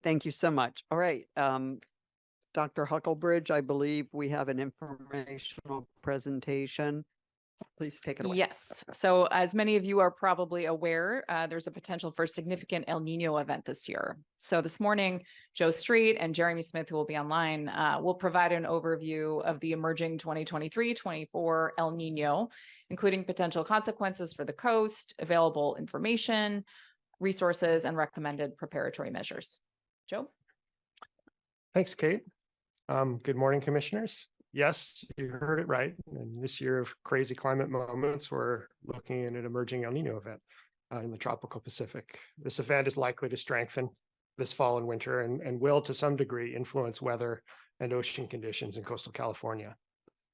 Thank you so much. All right. Dr. Hucklebridge, I believe we have an informational presentation. Please take it away. Yes. So as many of you are probably aware, there's a potential for a significant El Nino event this year. So this morning, Joe Street and Jeremy Smith, who will be online, will provide an overview of the emerging 2023-24 El Nino, including potential consequences for the coast, available information, resources, and recommended preparatory measures. Joe? Thanks, Kate. Good morning, commissioners. Yes, you heard it right. In this year of crazy climate moments, we're looking at an emerging El Nino event in the tropical Pacific. This event is likely to strengthen this fall and winter and will, to some degree, influence weather and ocean conditions in coastal California.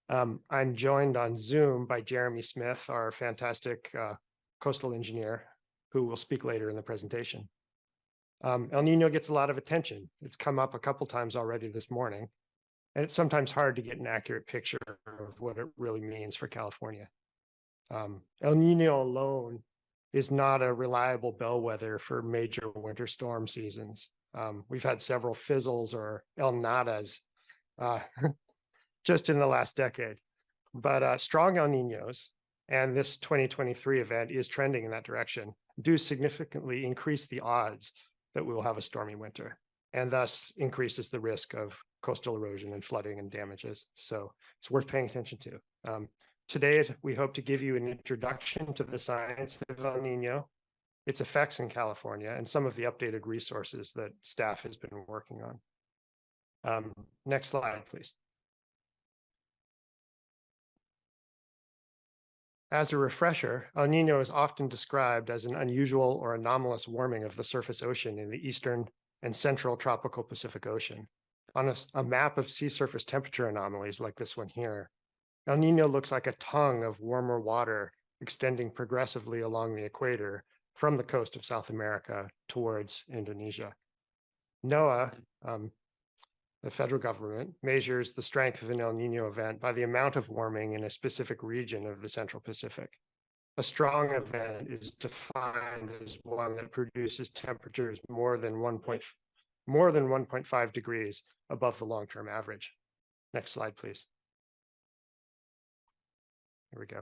I'm joined on Zoom by Jeremy Smith, our fantastic coastal engineer, who will speak later in the presentation. El Nino gets a lot of attention. It's come up a couple times already this morning. And it's sometimes hard to get an accurate picture of what it really means for California. El Nino alone is not a reliable bellwether for major winter storm seasons. We've had several fizzles or El Nadas just in the last decade. But strong El Ninos, and this 2023 event is trending in that direction, do significantly increase the odds that we will have a stormy winter, and thus increases the risk of coastal erosion and flooding and damages. So it's worth paying attention to. Today, we hope to give you an introduction to the science of El Nino, its effects in California, and some of the updated resources that staff has been working on. Next slide, please. As a refresher, El Nino is often described as an unusual or anomalous warming of the surface ocean in the eastern and central tropical Pacific Ocean. On a map of sea surface temperature anomalies like this one here, El Nino looks like a tongue of warmer water extending progressively along the equator from the coast of South America towards Indonesia. NOAA, the federal government, measures the strength of an El Nino event by the amount of warming in a specific region of the Central Pacific. A strong event is defined as one that produces temperatures more than 1.5 degrees above the long-term average. Next slide, please. Here we go.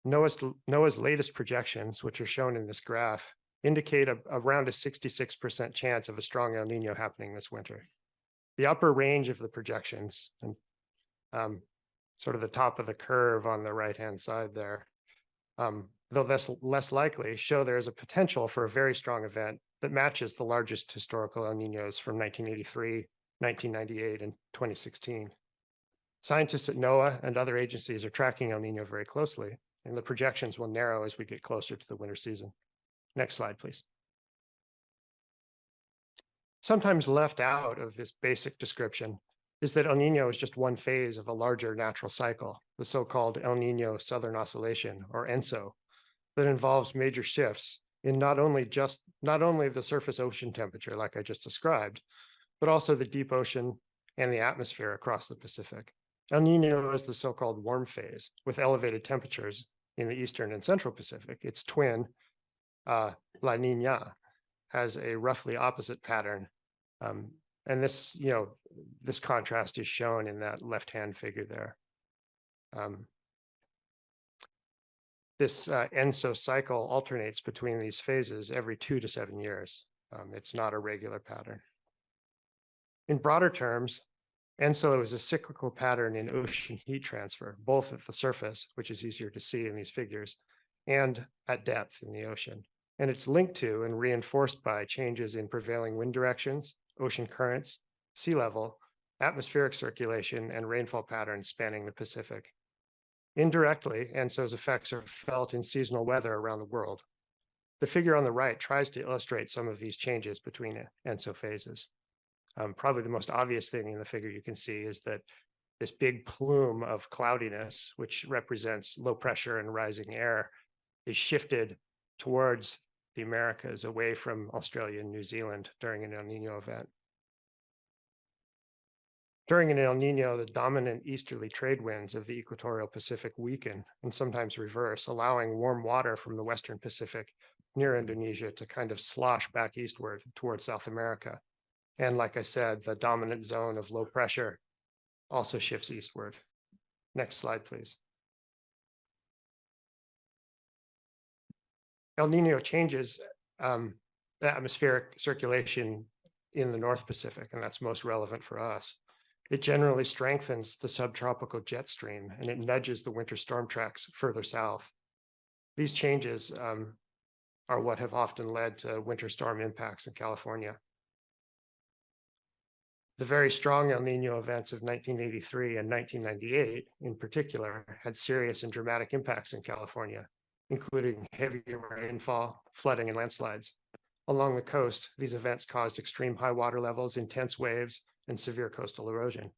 NOAA's latest projections, which are shown in this graph, indicate around a 66% chance of a strong El Nino happening this winter. The upper range of the projections, and sort of the top of the curve on the right-hand side there, though that's less likely, show there is a potential for a very strong event that matches the largest historical El Ninos from 1983, 1998, and 2016. Scientists at NOAA and other agencies are tracking El Nino very closely, and the projections will narrow as we get closer to the winter season. Next slide, please. Sometimes left out of this basic description is that El Nino is just one phase of a larger natural cycle, the so-called El Nino Southern Oscillation, or ENSO, that involves major shifts in not only the surface ocean temperature, like I just described, but also the deep ocean and the atmosphere across the Pacific. El Nino is the so-called warm phase, with elevated temperatures in the eastern and central Pacific. Its twin, La Niña, has a roughly opposite pattern. And this, this contrast is shown in that left-hand figure there. This ENSO cycle alternates between these phases every 2 to 7 years. It's not a regular pattern. In broader terms, ENSO is a cyclical pattern in ocean heat transfer, both at the surface, which is easier to see in these figures, and at depth in the ocean. And it's linked to and reinforced by changes in prevailing wind directions, ocean currents, sea level, atmospheric circulation, and rainfall patterns spanning the Pacific. Indirectly, ENSO's effects are felt in seasonal weather around the world. The figure on the right tries to illustrate some of these changes between ENSO phases. Probably the most obvious thing in the figure you can see is that this big plume of cloudiness, which represents low pressure and rising air, is shifted towards the Americas, away from Australia and New Zealand during an El Nino event. During an El Nino, the dominant easterly trade winds of the equatorial Pacific weaken and sometimes reverse, allowing warm water from the Western Pacific near Indonesia to kind of slosh back eastward towards South America, And like I said, the dominant zone of low pressure also shifts eastward. Next slide, please. El Nino changes the atmospheric circulation in the North Pacific, and that's most relevant for us. It generally strengthens the subtropical jet stream, and it nudges the winter storm tracks further south. These changes are what have often led to winter storm impacts in California. The very strong El Nino events of 1983 and 1998, in particular, had serious and dramatic impacts in California, including heavy rainfall, flooding, and landslides. Along the coast, these events caused extreme high water levels, intense waves, and severe coastal erosion.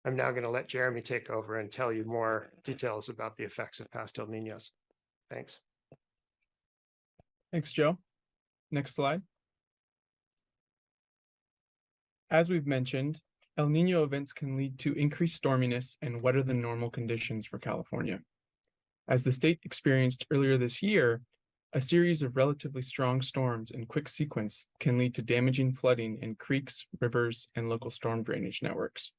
I'm now going to let Jeremy take over and tell you more details about the effects of past El Niños. Thanks. Thanks, Joe. Next slide. As we've mentioned, El Nino events can lead to increased storminess and wetter than normal conditions for California. As the state experienced earlier this year, a series of relatively strong storms in quick sequence can lead to damaging flooding in creeks, rivers, and local storm drainage networks.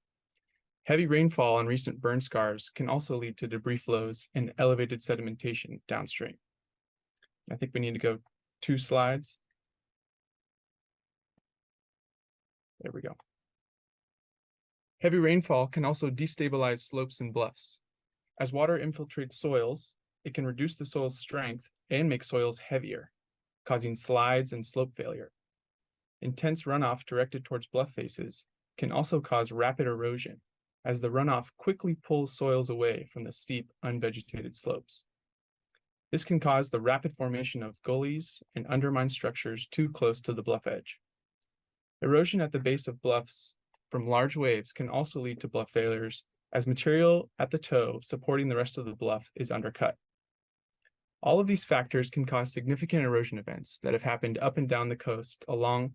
Heavy rainfall and recent burn scars can also lead to debris flows and elevated sedimentation downstream. I think we need to go 2 slides. There we go. Heavy rainfall can also destabilize slopes and bluffs. As water infiltrates soils, it can reduce the soil's strength and make soils heavier, causing slides and slope failure. Intense runoff directed towards bluff faces can also cause rapid erosion, as the runoff quickly pulls soils away from the steep, unvegetated slopes. This can cause the rapid formation of gullies and undermine structures too close to the bluff edge. Erosion at the base of bluffs from large waves can also lead to bluff failures, as material at the toe supporting the rest of the bluff is undercut. All of these factors can cause significant erosion events that have happened up and down the coast along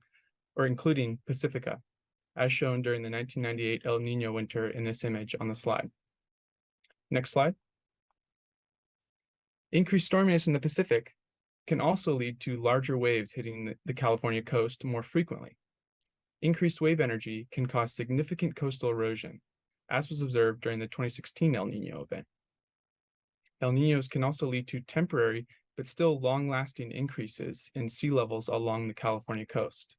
or including Pacifica, as shown during the 1998 El Nino winter in this image on the slide. Next slide. Increased storminess in the Pacific can also lead to larger waves hitting the California coast more frequently. Increased wave energy can cause significant coastal erosion, as was observed during the 2016 El Nino event. El Niños can also lead to temporary but still long-lasting increases in sea levels along the California coast.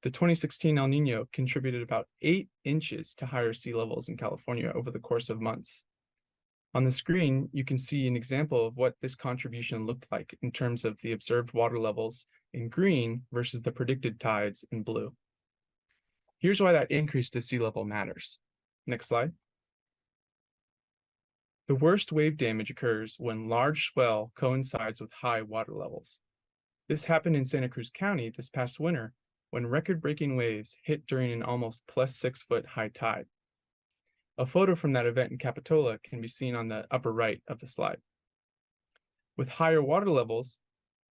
The 2016 El Nino contributed about 8 inches to higher sea levels in California over the course of months. On the screen, you can see an example of what this contribution looked like in terms of the observed water levels in green versus the predicted tides in blue. Here's why that increase to sea level matters. Next slide. The worst wave damage occurs when large swell coincides with high water levels. This happened in Santa Cruz County this past winter when record-breaking waves hit during an almost +6 foot high tide. A photo from that event in Capitola can be seen on the upper right of the slide. With higher water levels,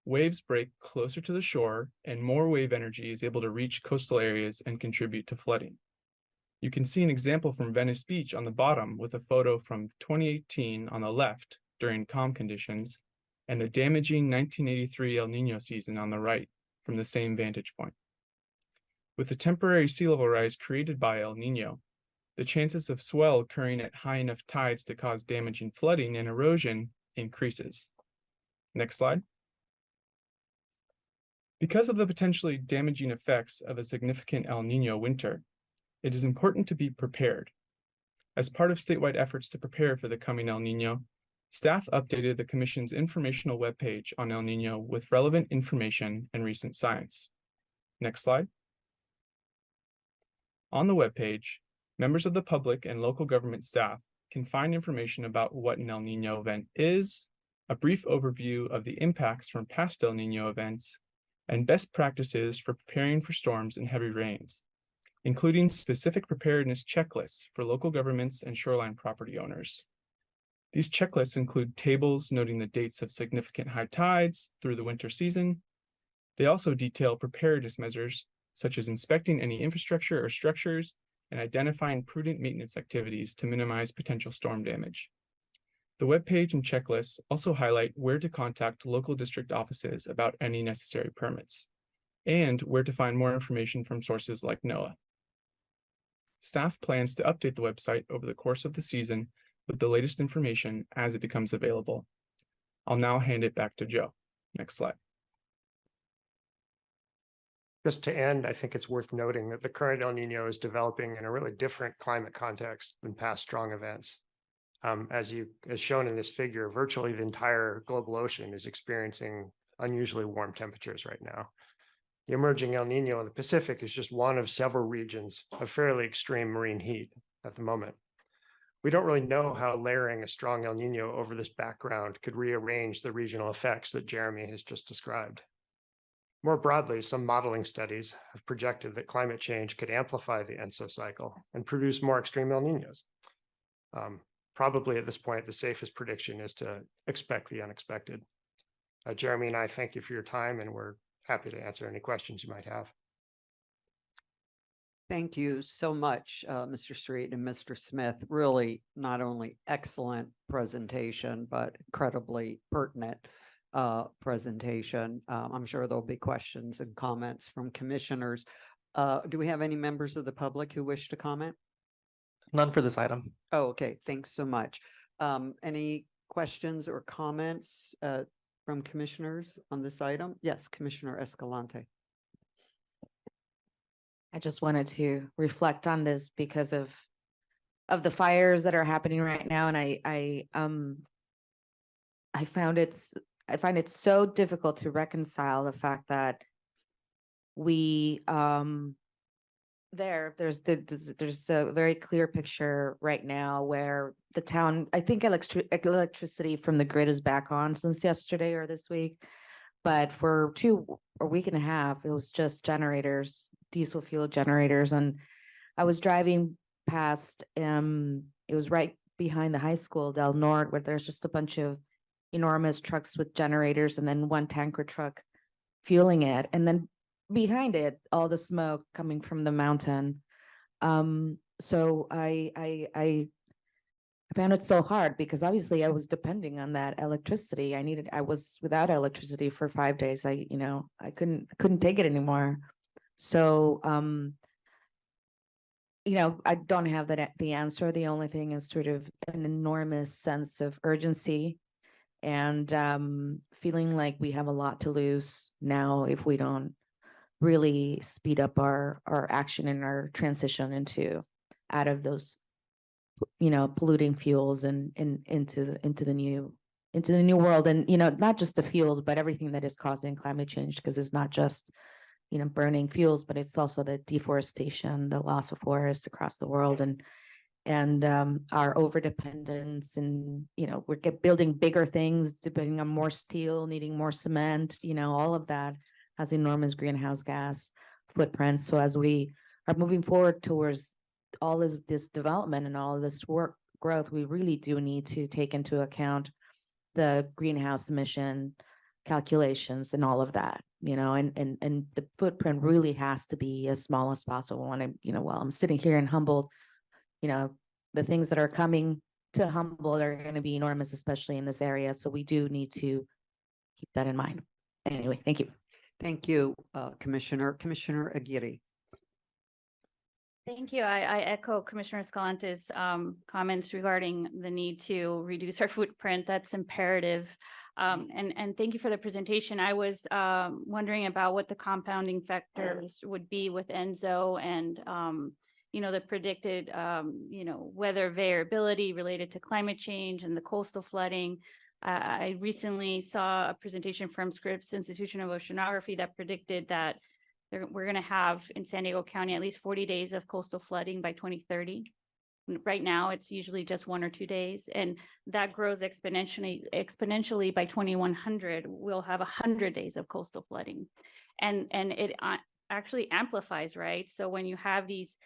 waves break closer to the shore and more wave energy is able to reach coastal areas and contribute to flooding. You can see an example from Venice Beach on the bottom with a photo from 2018 on the left during calm conditions and a damaging 1983 El Nino season on the right from the same vantage point. With the temporary sea level rise created by El Nino, the chances of swell occurring at high enough tides to cause damaging flooding and erosion increases. Next slide. Because of the potentially damaging effects of a significant El Nino winter, it is important to be prepared. As part of statewide efforts to prepare for the coming El Nino, staff updated the Commission's informational webpage on El Nino with relevant information and recent science. Next slide. On the webpage, members of the public and local government staff can find information about what an El Nino event is, a brief overview of the impacts from past El Nino events, and best practices for preparing for storms and heavy rains, including specific preparedness checklists for local governments and shoreline property owners. These checklists include tables noting the dates of significant high tides through the winter season. They also detail preparedness measures, such as inspecting any infrastructure or structures and identifying prudent maintenance activities to minimize potential storm damage. The webpage and checklists also highlight where to contact local district offices about any necessary permits. and where to find more information from sources like NOAA. Staff plans to update the website over the course of the season with the latest information as it becomes available. I'll now hand it back to Joe. Next slide. Just to end, I think it's worth noting that the current El Nino is developing in a really different climate context than past strong events. As shown in this figure, virtually the entire global ocean is experiencing unusually warm temperatures right now. The emerging El Nino in the Pacific is just one of several regions of fairly extreme marine heat at the moment. We don't really know how layering a strong El Nino over this background could rearrange the regional effects that Jeremy has just described. More broadly, some modeling studies have projected that climate change could amplify the ENSO cycle and produce more extreme El Ninos. Probably at this point, the safest prediction is to expect the unexpected. Jeremy and I thank you for your time, and we're happy to answer any questions you might have. Thank you so much, Mr. Street and Mr. Smith. Really, not only excellent presentation, but incredibly pertinent presentation. I'm sure there'll be questions and comments from commissioners. Do we have any members of the public who wish to comment? None for this item. Oh, okay. Thanks so much. Any questions or comments from commissioners on this item? Yes, Commissioner Escalante. I just wanted to reflect on this because of the fires that are happening right now, and I find it so difficult to reconcile the fact that we there's a very clear picture right now where the town, I think electricity from the grid is back on since yesterday or this week, but for a week and a half, it was just generators, diesel fuel generators. And I was driving past, it was right behind the high school, Del Norte, where there's just a bunch of enormous trucks with generators and then one tanker truck fueling it. And then behind it, all the smoke coming from the mountain. So I found it so hard because obviously I was depending on that electricity. I was without electricity for 5 days. I couldn't take it anymore. So, I don't have the answer. The only thing is sort of an enormous sense of urgency and feeling like we have a lot to lose now if we don't really speed up our action and our transition out of those, polluting fuels and into the new world. And, not just the fuels, but everything that is causing climate change, because it's not just, burning fuels, but it's also the deforestation, the loss of forests across the world, and our overdependence, and we're building bigger things, depending on more steel, needing more cement, all of that has enormous greenhouse gas footprints. So as we are moving forward towards all this development and all of this growth, we really do need to take into account the greenhouse emission calculations and all of that, and the footprint really has to be as small as possible. And while I'm sitting here in Humboldt, the things that are coming to Humboldt are going to be enormous, especially in this area. So we do need to keep that in mind. Anyway, thank you. Thank you, Commissioner. Commissioner Aguirre. Thank you. I echo Commissioner Escalante's comments regarding the need to reduce our footprint. That's imperative. And thank you for the presentation. I was wondering about what the compounding factors would be with ENSO and the predicted weather variability related to climate change and the coastal flooding. I recently saw a presentation from Scripps Institution of Oceanography that predicted that we're going to have in San Diego County at least 40 days of coastal flooding by 2030. Right now, it's usually just 1 or 2 days, and that grows exponentially by 2100. We'll have 100 days of coastal flooding, and it actually amplifies, right? So when you have these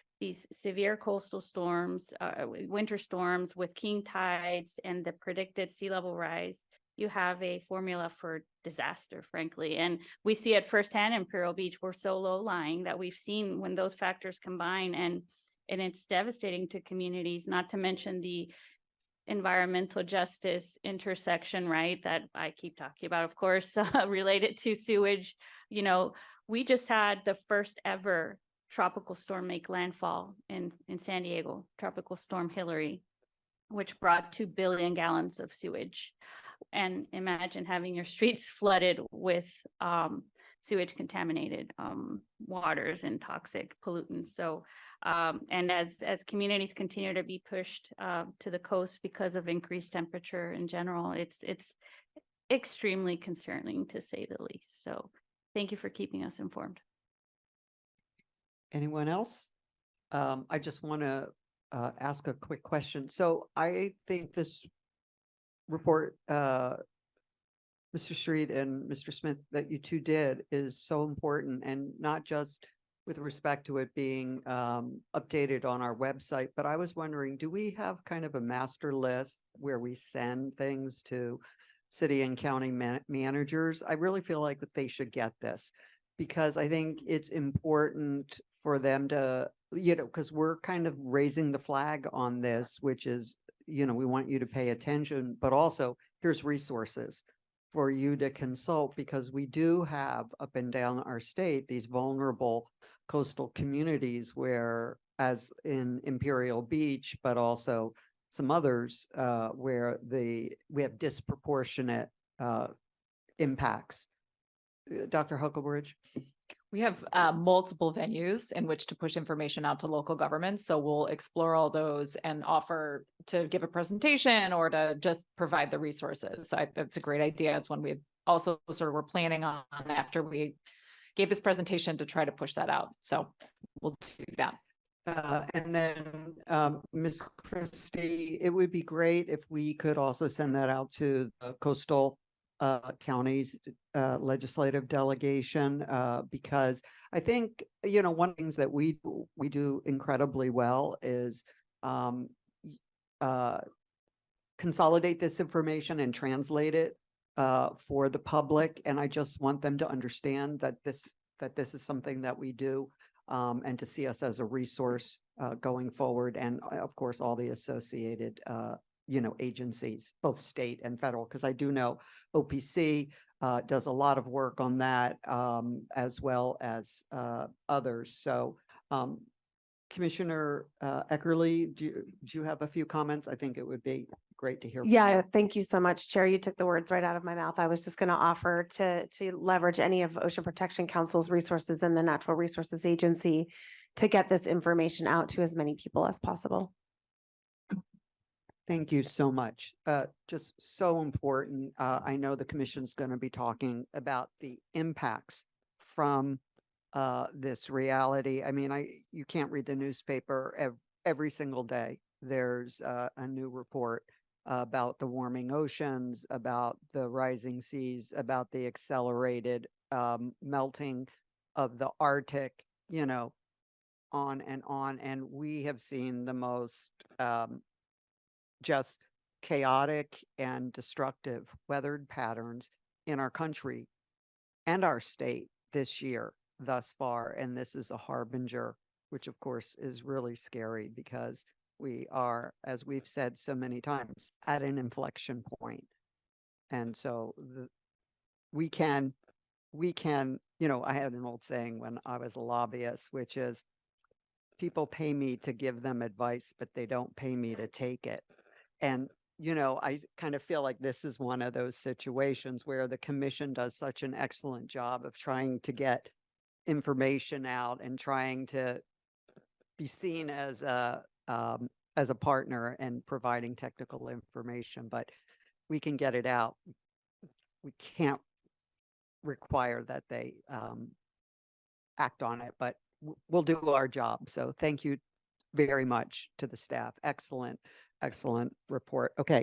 severe coastal storms, winter storms with king tides and the predicted sea level rise, you have a formula for disaster, frankly. And we see it firsthand in Imperial Beach. We're so low lying that we've seen when those factors combine, and it's devastating to communities, not to mention the environmental justice intersection, right, that I keep talking about, of course, related to sewage, We just had the first ever tropical storm make landfall in San Diego, Tropical Storm Hillary, which brought 2 billion gallons of sewage. And imagine having your streets flooded with sewage contaminated waters and toxic pollutants. So, and as communities continue to be pushed to the coast because of increased temperature in general, it's extremely concerning, to say the least. So thank you for keeping us informed. Anyone else? I just want to ask a quick question. So I think this report, Mr. Street and Mr. Smith, that you two did is so important, and not just with respect to it being updated on our website, but I was wondering, do we have kind of a master list where we send things to city and county managers? I really feel like that they should get this, because I think it's important for them to, because we're kind of raising the flag on this, which is, we want you to pay attention, but also here's resources for you to consult, because we do have up and down our state these vulnerable coastal communities where, as in Imperial Beach, but also some others where we have disproportionate impacts. Dr. Huckabridge? We have multiple venues in which to push information out to local governments. So we'll explore all those and offer to give a presentation or to just provide the resources. That's a great idea. It's one we also sort of were planning on after we gave this presentation to try to push that out. So we'll do that. And then Ms. Christie, it would be great if we could also send that out to the coastal counties legislative delegation, because I think, one of the things that we do incredibly well is consolidate this information and translate it for the public. And I just want them to understand that this is something that we do, and to see us as a resource going forward. And of course, all the associated agencies, both state and federal, because I do know OPC does a lot of work on that, as well as others. So Commissioner Eckerly, do you have a few comments? I think it would be great to hear. Yeah, thank you so much, Chair. You took the words right out of my mouth. I was just going to offer to leverage any of Ocean Protection Council's resources and the Natural Resources Agency to get this information out to as many people as possible. Thank you so much. Just so important. I know the commission's going to be talking about the impacts from this reality. I mean, you can't read the newspaper every single day. There's a new report about the warming oceans, about the rising seas, about the accelerated melting of the Arctic, on and on. And we have seen the most just chaotic and destructive weathered patterns in our country and our state this year thus far. And this is a harbinger, which of course is really scary, because we are, as we've said so many times, at an inflection point. And so we can, I had an old saying when I was a lobbyist, which is, people pay me to give them advice, but they don't pay me to take it. And, I kind of feel like this is one of those situations where the commission does such an excellent job of trying to get information out and trying to be seen as a partner and providing technical information, but we can get it out. We can't require that they act on it, but we'll do our job. So thank you very much to the staff. Excellent report. Okay.